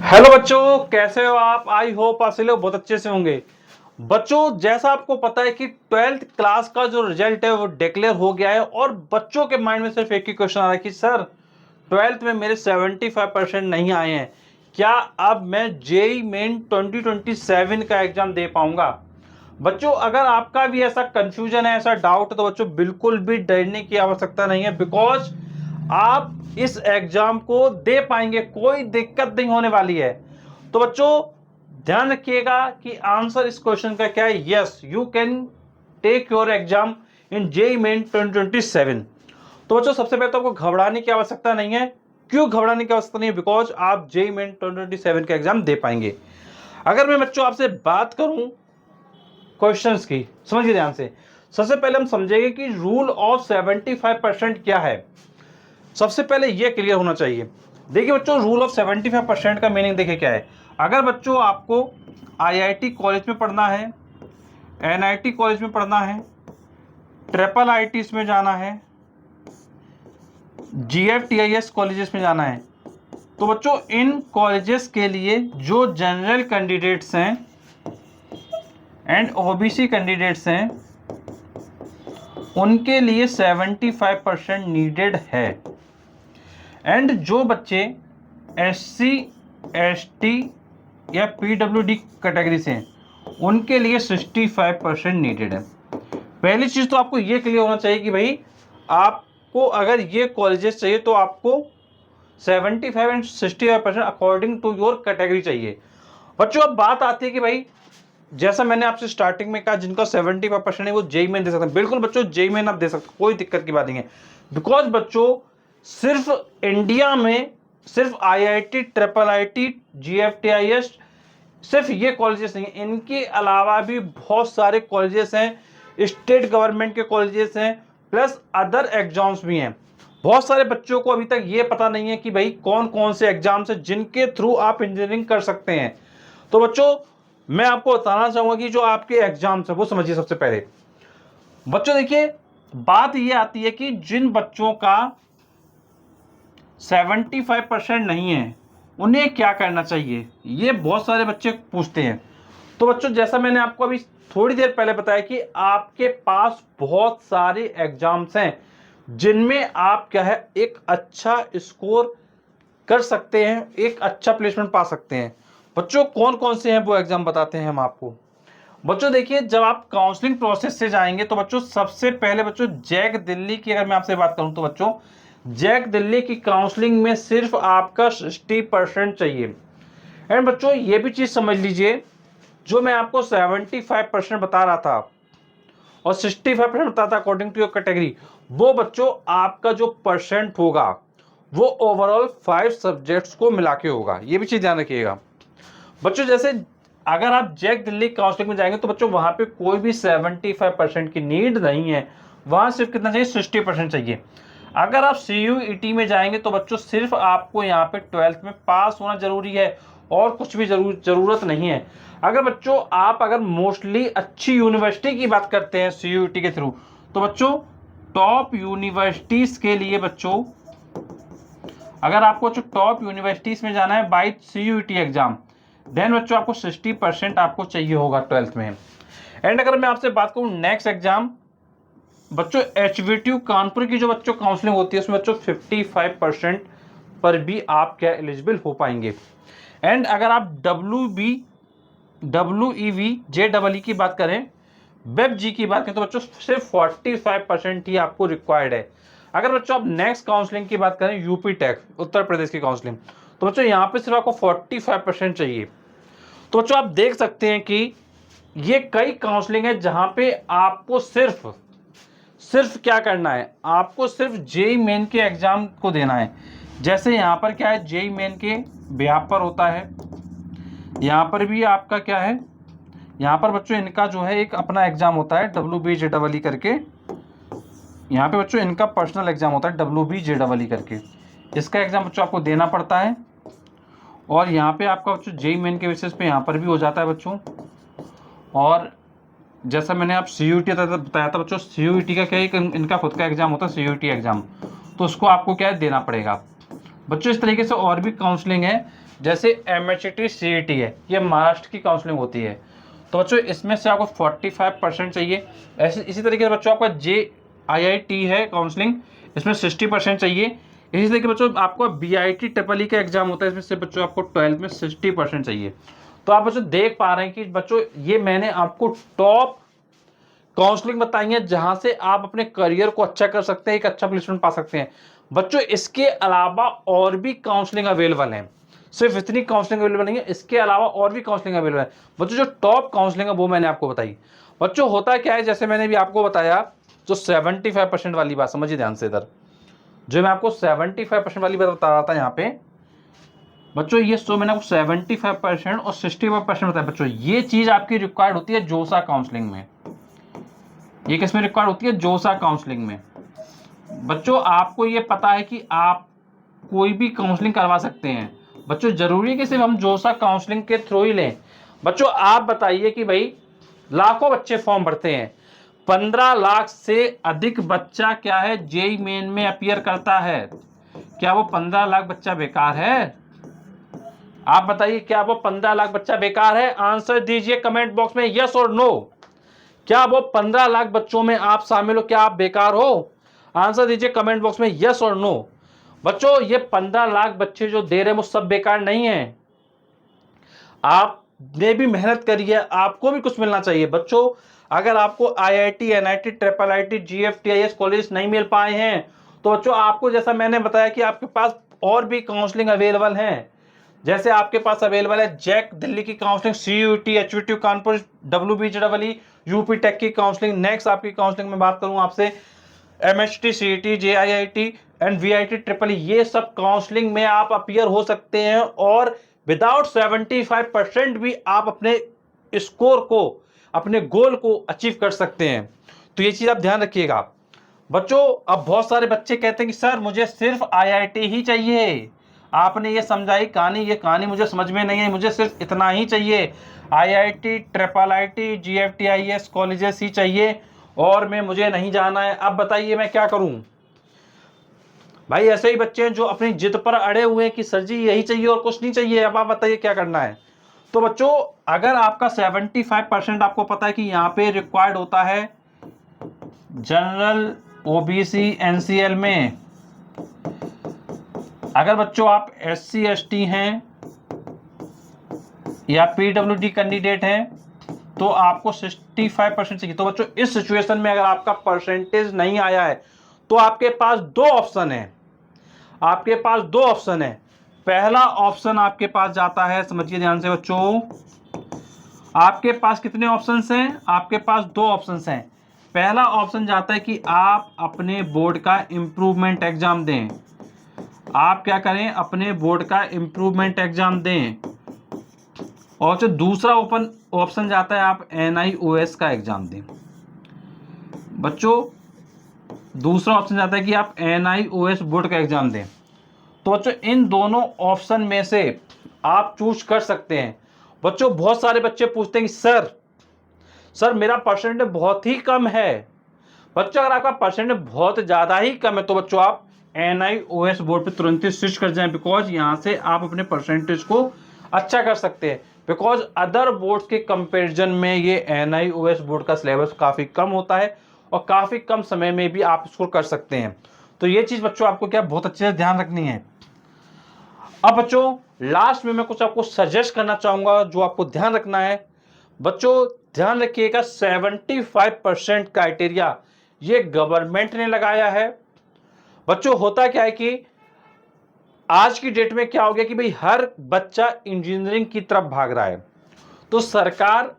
Hello बच्चों, कैसे हो आप? आई होप आप सभी लोग बहुत अच्छे से होंगे। बच्चों, जैसा आपको पता है कि 12th क्लास का जो रिजल्ट है वो डिक्लेयर हो गया है और बच्चों के माइंड में सिर्फ एक ही क्वेश्चन आ रहा है कि सर 12th में मेरे 75% नहीं आए हैं, क्या अब मैं जेई मेन 2027 का एग्जाम दे पाऊंगा? बच्चों, अगर आपका भी ऐसा कंफ्यूजन है, ऐसा डाउट है, तो बच्चों बिल्कुल भी डरने की आवश्यकता नहीं है, बिकॉज आप इस एग्जाम को दे पाएंगे, कोई दिक्कत नहीं होने वाली है। तो बच्चों ध्यान रखिएगा कि आंसर इस क्वेश्चन का क्या है। Yes, you can take your exam in JEE main 2027। तो बच्चों सबसे पहले तो आपको घबराने की आवश्यकता नहीं है। क्यों घबराने की आवश्यकता नहीं है? बिकॉज आप जेईई मेन 2027 का एग्जाम दे पाएंगे। अगर मैं बच्चों आपसे बात करूं क्वेश्चंस की, समझिए ध्यान से। सबसे पहले हम समझेंगे कि रूल ऑफ 75% क्या है। सबसे पहले यह क्लियर होना चाहिए। देखिए बच्चों, रूल ऑफ 75% का मीनिंग देखिए क्या है। अगर बच्चों आपको आईआईटी कॉलेज में पढ़ना है, एनआईटी कॉलेज में पढ़ना है, ट्रिपल आईटीज में जाना है, जीएफटीआईएस कॉलेजेस में जाना है, तो बच्चों इन कॉलेजेस के लिए जो जनरल कैंडिडेट्स हैं एंड ओबीसी कैंडिडेट्स हैं उनके लिए 75% नीडेड है। एंड जो बच्चे एससी, एसटी या पीडब्ल्यूडी कैटेगरी से हैं उनके लिए 65% नीडेड है। पहली चीज तो आपको ये क्लियर होना चाहिए कि भाई आपको अगर ये कॉलेजेस चाहिए तो आपको 75 and 65% according to your category चाहिए। बच्चों अब बात आती है कि भाई जैसा मैंने आपसे स्टार्टिंग में कहा, जिनका 75% है वो जेईई मेन दे सकते हैं। बिल्कुल बच्चों, जेईई मेन आप दे सकते हैं, कोई दिक्कत की बात नहीं है। बिकॉज बच्चों सिर्फ इंडिया में सिर्फ आईआईटी, ट्रिपल आईटी, जीएफटीआईएस, सिर्फ ये कॉलेजेस नहीं, इनके अलावा भी बहुत सारे कॉलेजेस हैं, स्टेट गवर्नमेंट के कॉलेजेस हैं, प्लस अदर एग्जाम्स भी हैं। बहुत सारे बच्चों को अभी तक ये पता नहीं है कि भाई कौन कौन से एग्जाम्स हैं जिनके थ्रू आप इंजीनियरिंग कर सकते हैं। तो बच्चों मैं आपको बताना चाहूंगा कि जो आपके एग्जाम्स हैं वो समझिए। सबसे पहले बच्चों देखिए, बात ये आती है कि जिन बच्चों का 75% नहीं है उन्हें क्या करना चाहिए, ये बहुत सारे बच्चे पूछते हैं। तो बच्चों जैसा मैंने आपको अभी थोड़ी देर पहले बताया कि आपके पास बहुत सारे एग्जाम्स हैं जिनमें आप क्या है एक अच्छा स्कोर कर सकते हैं, एक अच्छा प्लेसमेंट पा सकते हैं। बच्चों कौन कौन से हैं वो एग्जाम बताते हैं हम आपको। बच्चों देखिए, जब आप काउंसलिंग प्रोसेस से जाएंगे तो बच्चों सबसे पहले बच्चों जैक दिल्ली की अगर मैं आपसे बात करूं तो बच्चों जैक दिल्ली की काउंसलिंग में सिर्फ आपका 60% चाहिए। एंड बच्चों ये भी चीज समझ लीजिए, जो मैं आपको 75% बता रहा था और 65% बता था अकॉर्डिंग टू योर कैटेगरी, वो बच्चों आपका जो परसेंट होगा वो ओवरऑल 5 सब्जेक्ट्स को मिला के होगा। ये भी चीज ध्यान रखिएगा। बच्चों जैसे अगर आप जैक दिल्ली काउंसलिंग में जाएंगे तो बच्चों वहां पे कोई भी 75% की नीड नहीं है, वहां सिर्फ कितना चाहिए, 60% चाहिए। अगर आप सीयूईटी में जाएंगे तो बच्चों सिर्फ आपको यहाँ पे 12th में पास होना जरूरी है और कुछ भी जरूरत नहीं है। अगर बच्चों आप अगर मोस्टली अच्छी यूनिवर्सिटी की बात करते हैं सीयूईटी के थ्रू, तो बच्चों टॉप यूनिवर्सिटीज के लिए बच्चों अगर आपको जो टॉप यूनिवर्सिटीज में जाना है बाई सीयूईटी एग्जाम, देन बच्चों आपको 60% आपको चाहिए होगा 12th में। एंड अगर मैं आपसे बात करूं नेक्स्ट एग्जाम, बच्चों एचवीटीयू कानपुर की जो बच्चों काउंसलिंग होती है उसमें बच्चों 55% पर भी आप क्या एलिजिबल हो पाएंगे। एंड अगर आप डब्ल्यूईवी जेईई की बात करें, वेब जी की बात करें, तो बच्चों सिर्फ 45% ही आपको रिक्वायर्ड है। अगर बच्चों आप नेक्स्ट काउंसलिंग की बात करें, यूपी टेक उत्तर प्रदेश की काउंसलिंग, तो बच्चों यहाँ पे सिर्फ आपको 45% चाहिए। तो बच्चों आप देख सकते हैं कि ये कई काउंसलिंग है जहां पे आपको सिर्फ क्या करना है, आपको सिर्फ जेईई मेन के एग्जाम को देना है। जैसे यहाँ पर क्या है, जेईई मेन के बिहाफ पर होता है, यहाँ पर भी आपका क्या है, यहाँ पर बच्चों इनका जो है एक अपना एग्जाम होता है WBJEE करके, यहाँ पे बच्चों इनका पर्सनल एग्जाम होता है WBJEE करके, इसका एग्जाम बच्चों आपको देना पड़ता है। और यहाँ पे आपका बच्चों जेईई मेन के बेसिस पे यहाँ पर भी हो जाता है बच्चों। और जैसा मैंने आप सीयूईटी बताया था बच्चों, सीयूईटी का क्या है, इनका खुद का एग्जाम होता है सीयूईटी एग्जाम, तो उसको आपको क्या है देना पड़ेगा। बच्चों इस तरीके से और भी काउंसलिंग है जैसे MHT CET है, ये महाराष्ट्र की काउंसलिंग होती है, तो बच्चों इसमें से आपको 45% चाहिए। ऐसे इसी तरीके से बच्चों आपका JIIT है काउंसलिंग, इसमें 60% चाहिए। इसी तरीके बच्चों आपको BIT EEE का एग्जाम होता है, इसमें से बच्चों आपको 12th में 60% चाहिए। तो आप बच्चों देख पा रहे हैं कि बच्चों ये मैंने आपको टॉप काउंसलिंग बताई है जहां से आप अपने करियर को अच्छा कर सकते हैं, एक अच्छा प्लेसमेंट पा सकते हैं। बच्चों इसके अलावा और भी काउंसलिंग अवेलेबल है, सिर्फ इतनी काउंसलिंग अवेलेबल नहीं है, इसके अलावा और भी काउंसलिंग अवेलेबल है। बच्चों जो टॉप काउंसलिंग है वो मैंने आपको बताई। बच्चों होता क्या है, जैसे मैंने भी आपको बताया, जो 75% वाली बात समझिए ध्यान से इधर, जो मैं आपको 75% वाली बात बता रहा था यहाँ पे बच्चों, ये सो मैंने आपको 75% और 65% बताया। बच्चों ये चीज आपकी रिक्वायर्ड होती है जोसा काउंसलिंग में, ये किसमें रिक्वायर्ड होती है, जोसा काउंसलिंग में। बच्चों आपको ये पता है कि आप कोई भी काउंसलिंग करवा सकते हैं। बच्चों जरूरी है कि सिर्फ हम जोसा काउंसलिंग के थ्रू ही लें। बच्चों आप बताइए कि भाई लाखों बच्चे फॉर्म भरते हैं, 15 लाख से अधिक बच्चा क्या है जेई मेन में अपीयर करता है, क्या वो 15 लाख बच्चा बेकार है? आप बताइए क्या वो 15 लाख बच्चा बेकार है? आंसर दीजिए कमेंट बॉक्स में, यस और नो। क्या वो 15 लाख बच्चों में आप शामिल हो, क्या आप बेकार हो? आंसर दीजिए कमेंट बॉक्स में, यस और नो। बच्चों ये 15 लाख बच्चे जो दे रहे हैं वो सब बेकार नहीं है, आपने भी मेहनत करी है, आपको भी कुछ मिलना चाहिए। बच्चों अगर आपको IIT NIT IIIT GFTIS college नहीं मिल पाए हैं तो बच्चों आपको, जैसा मैंने बताया कि आपके पास और भी काउंसलिंग अवेलेबल हैं। जैसे आपके पास अवेलेबल है जैक दिल्ली की counselling, CUET HVT Kanpur, WBJEE UP tech की काउंसलिंग। नेक्स्ट आपकी काउंसलिंग में बात करूं आपसे MHT CET JIIT and VIT EEE, ये सब काउंसलिंग में आप अपीयर हो सकते हैं और विदाउट 75% भी आप अपने स्कोर को, अपने गोल को अचीव कर सकते हैं। तो ये चीज आप ध्यान रखिएगा। बच्चों अब बहुत सारे बच्चे कहते हैं कि सर मुझे सिर्फ IIT ही चाहिए, आपने ये समझाई कहानी, ये कहानी मुझे समझ में नहीं आई, मुझे सिर्फ इतना ही चाहिए, IIT IIIT GFTIS कॉलेजेस ही चाहिए और मुझे नहीं जाना है। अब बताइए मैं क्या करूं? भाई ऐसे ही बच्चे हैं जो अपनी जिद पर अड़े हुए हैं कि सर जी यही चाहिए और कुछ नहीं चाहिए। अब आप बताइए क्या करना है? तो बच्चों अगर आपका 75% आपको पता है कि यहाँ पे रिक्वायर्ड होता है जनरल, OBC, NCL में, अगर बच्चों आप SC ST हैं या PWD कैंडिडेट हैं तो आपको 65% चाहिए। तो बच्चों इस सिचुएशन में अगर आपका परसेंटेज नहीं आया है तो आपके पास दो ऑप्शन है, आपके पास दो ऑप्शन है। पहला ऑप्शन आपके पास जाता है, समझिए ध्यान से बच्चों, आपके पास कितने ऑप्शंस हैं? आपके पास दो ऑप्शंस हैं। पहला ऑप्शन जाता है कि आप अपने बोर्ड का इंप्रूवमेंट एग्जाम दें, आप क्या करें, अपने बोर्ड का इंप्रूवमेंट एग्जाम दें। और जो दूसरा ओपन ऑप्शन जाता है आप NIOS का एग्जाम दें। बच्चों दूसरा ऑप्शन जाता है कि आप NIOS बोर्ड का एग्जाम दें। तो बच्चों इन दोनों ऑप्शन में से आप चूज कर सकते हैं। बच्चों बहुत सारे बच्चे पूछते हैं कि सर मेरा परसेंटेज बहुत ही कम है। बच्चों अगर आपका परसेंटेज बहुत ज़्यादा ही कम है तो बच्चों आप NIOS बोर्ड पे तुरंत ही स्विच कर जाएं, बिकॉज यहाँ से आप अपने परसेंटेज को अच्छा कर सकते हैं। बिकॉज अदर बोर्ड्स के कंपैरिजन में ये NIOS बोर्ड का सिलेबस काफ़ी कम होता है और काफ़ी कम समय में भी आप इसको कर सकते हैं। तो ये चीज़ बच्चों आपको क्या बहुत अच्छे से ध्यान रखनी है। अब बच्चों लास्ट में मैं कुछ आपको सजेस्ट करना चाहूँगा जो आपको ध्यान रखना है। बच्चों ध्यान रखिएगा 75% क्राइटेरिया ये गवर्नमेंट ने लगाया है। बच्चों होता क्या है कि आज की डेट में क्या हो गया कि भाई हर बच्चा इंजीनियरिंग की तरफ भाग रहा है, तो सरकार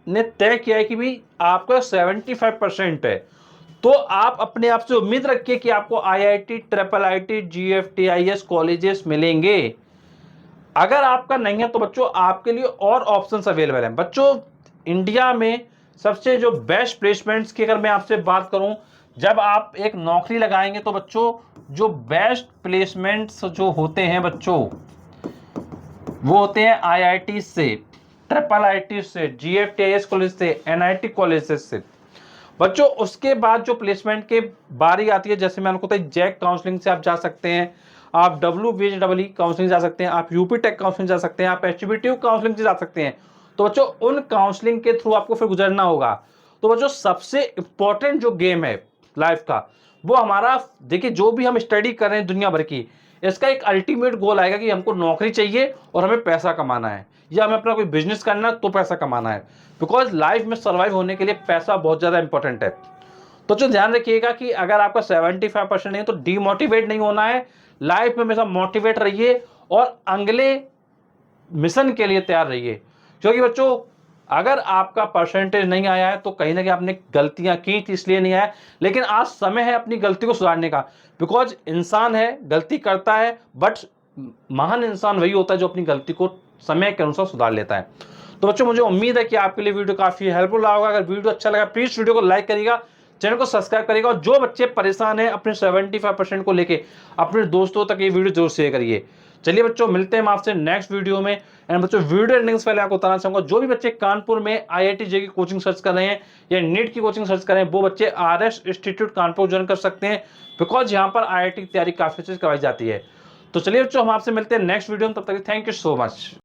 ने तय किया है कि भाई आपका 75% है तो आप अपने आप से उम्मीद रखिए कि आपको IIT IIIT GFTIS कॉलेजेस मिलेंगे। अगर आपका नहीं है तो बच्चों आपके लिए और ऑप्शंस अवेलेबल हैं। बच्चों इंडिया में सबसे जो बेस्ट प्लेसमेंट्स की अगर मैं आपसे बात करूं, जब आप एक नौकरी लगाएंगे तो बच्चों जो बेस्ट प्लेसमेंट्स जो होते हैं बच्चों वो होते हैं IIT से, IIIT से, GFTIS कॉलेज से, NIT कॉलेज से। बच्चों उसके बाद जो प्लेसमेंट के बारी आती है, जैसे मैंने आपको बताया जैक काउंसलिंग से आप जा सकते हैं, आप WBHEE काउंसलिंग जा सकते हैं, आप यूपी टेक काउंसलिंग जा सकते हैं, आप HBTU काउंसलिंग जा सकते हैं। तो बच्चों उन काउंसलिंग के थ्रू आपको फिर गुजरना होगा। तो बच्चों सबसे इंपॉर्टेंट जो गेम है लाइफ का, वो हमारा, देखिए जो भी हम स्टडी कर रहे हैं दुनिया भर की, इसका एक अल्टीमेट गोल आएगा कि हमको नौकरी चाहिए और हमें पैसा कमाना है, या हमें अपना कोई बिजनेस करना है तो पैसा कमाना है। बिकॉज लाइफ में सर्वाइव होने के लिए पैसा बहुत ज़्यादा इंपॉर्टेंट है। तो जो ध्यान रखिएगा कि अगर आपका 75% नहीं है तो डीमोटिवेट नहीं होना है, लाइफ में हमेशा मोटिवेट रहिए और अगले मिशन के लिए तैयार रहिए। क्योंकि बच्चों अगर आपका परसेंटेज नहीं आया है तो कहीं ना कहीं आपने गलतियां की थी इसलिए नहीं आया, लेकिन आज समय है अपनी गलती को सुधारने का। बिकॉज इंसान है, गलती करता है, बट महान इंसान वही होता है जो अपनी गलती को समय के अनुसार सुधार लेता है। तो बच्चों मुझे उम्मीद है कि आपके लिए वीडियो काफी हेल्पफुल रहा होगा। अगर वीडियो अच्छा लगा प्लीज वीडियो को लाइक करिएगा, चैनल को सब्सक्राइब करिएगा, और जो बच्चे परेशान हैं अपने 75% को लेके अपने दोस्तों तक ये वीडियो जरूर शेयर करिए। चलिए बच्चों मिलते हैं हम आपसे नेक्स्ट वीडियो में। एंड बच्चों वीडियो एंडिंग से पहले आपको बताना चाहूंगा, जो भी बच्चे कानपुर में IIT JEE की कोचिंग सर्च कर रहे हैं या नीट की कोचिंग सर्च कर रहे हैं, वो बच्चे RS इंस्टीट्यूट कानपुर ज्वाइन कर सकते हैं। बिकॉज यहाँ पर IIT की तैयारी काफी अच्छे से करवाई जाती है। तो चलिए बच्चों हम आपसे मिलते हैं नेक्स्ट वीडियो में, तब तक थैंक यू सो मच।